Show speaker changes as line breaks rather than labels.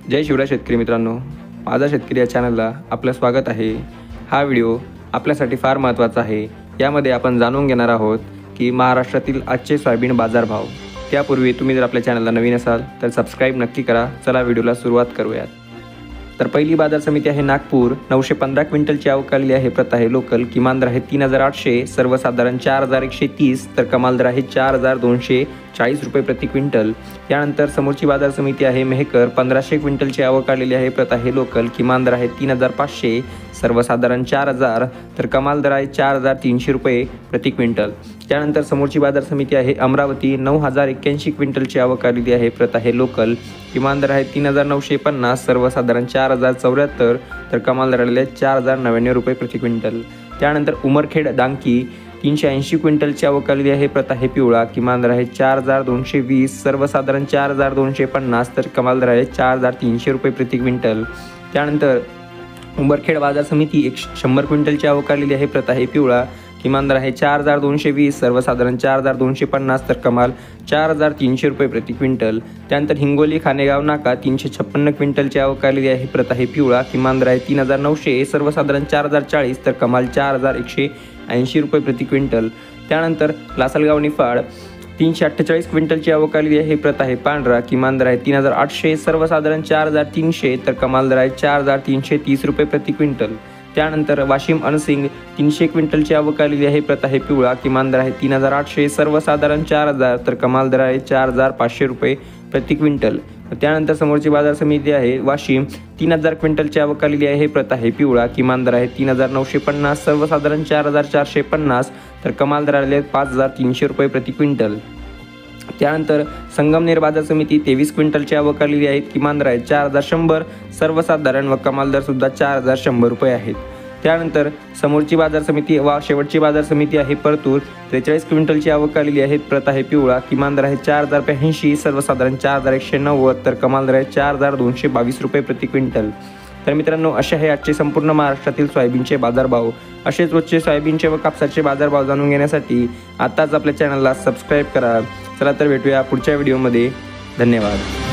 जय शिवराय शेतकरी मित्रांनो, माझा शेतकरी या चॅनलला आपलं स्वागत आहे। हा व्हिडिओ आपल्यासाठी फार महत्त्वाचा आहे। यामध्ये आपण जाणून घेणार आहोत की महाराष्ट्रातील आजचे सोयाबीन बाजारभाव। त्यापूर्वी तुम्ही जर आपल्या चॅनलला नवीन असाल तर सबस्क्राइब नक्की करा। चला व्हिडिओला सुरुवात करूयात। तर पहिली बाजार समिती आहे नागपूर। 915 क्विंटलची आवक आलेली आहे। प्रत आहे लोकल। किमान दर आहे 3800, सर्वसाधारण 4130, तर कमाल दर आहे 4240 रुपये प्रति क्विंटल। त्यानंतर समोरची बाजार समिती आहे मेहकर। 1500 क्विंटलची आवक आलेली आहे। प्रत आहे लोकल। किमान दर आहे 3500, सर्वसाधारण 4000, तर कमाल दर आहे 4300 रुपये प्रति क्विंटल। त्यानंतर समोरची बाजार समिती आहे अमरावती। 9081 क्विंटलची आवक आलेली आहे। प्रत आहे लोकल। किमान दर आहे 3950, सर्वसाधारण 4074, तर कमाल दर आलेले 4099 रुपये प्रति क्विंटल। त्यानंतर उमरखेड डांकी 380 क्विंटलची आवक आलेली आहे। प्रत आहे पिवळा। किमान दर आहे 4220, सर्वसाधारण 4250, तर कमाल दर आहे 4300 रुपये प्रति क्विंटल। त्यानंतर उमरखेड बाजार समिती 100 क्विंटलची आवक आलेली आहे। प्रत आहे पिवळा। किमान दर आहे 4220, सर्वसाधारण 4250, तर कमाल 4300 रुपये प्रति क्विंटल। त्यानंतर हिंगोली खानेगाव नाका 356 क्विंटलची आवक आलेली आहे। प्रत आहे पिवळा। किमान दर आहे 3900, सर्वसाधारण 4040, तर कमाल 4180 रुपये प्रति क्विंटल। त्यानंतर लासलगाव निफाड 348 क्विंटलची आवक आलेली आहे। प्रत आहे पांढरा। किमान दर आहे 3800, सर्वसाधारण 4300, तर कमाल दर आहे 4330 रुपये प्रति क्विंटल। त्यानंतर वाशिम अनसिंग 300 क्विंटलची आवक आलेली आहे। प्रत आहे पिवळा। किमान दर आहे 3800, सर्वसाधारण 4000, तर कमाल दर आहे 4500 रुपये प्रति क्विंटल। त्यानंतर समोरची बाजार समिती आहे वाशिम। 3000 क्विंटलची आवक आलेली आहे। प्रत आहे पिवळा। किमान दर आहे 3950, सर्वसाधारण 4450, तर कमाल दर आलेले 5300 रुपये प्रति क्विंटल। त्यानंतर संगमनेर बाजार समिती 23 क्विंटलची आवक आलेली आहे। किमान दर आहे 4100, सर्वसाधारण व कमाल दर सुद्धा 4100 रुपये आहेत। त्यानंतर समोरची बाजार समिती व शेवटची बाजार समिती आहे परतूर। 43 क्विंटलची आवक आलेली आहे। प्रत आहे पिवळा। किमान दर आहे 4080, सर्वसाधारण 4190, तर कमाल दर आहे 4222 रुपये प्रति क्विंटल। तर मित्रांनो, असे आहे आजचे संपूर्ण महाराष्ट्रातील सोयाबीनचे बाजारभाव। असेच रोजचे सोयाबीनचे व कापसाचे बाजारभाव जाणून घेण्यासाठी आताच आपल्या चॅनलला सबस्क्राईब करा। चला तर भेटूया पुढच्या व्हिडिओमध्ये। धन्यवाद।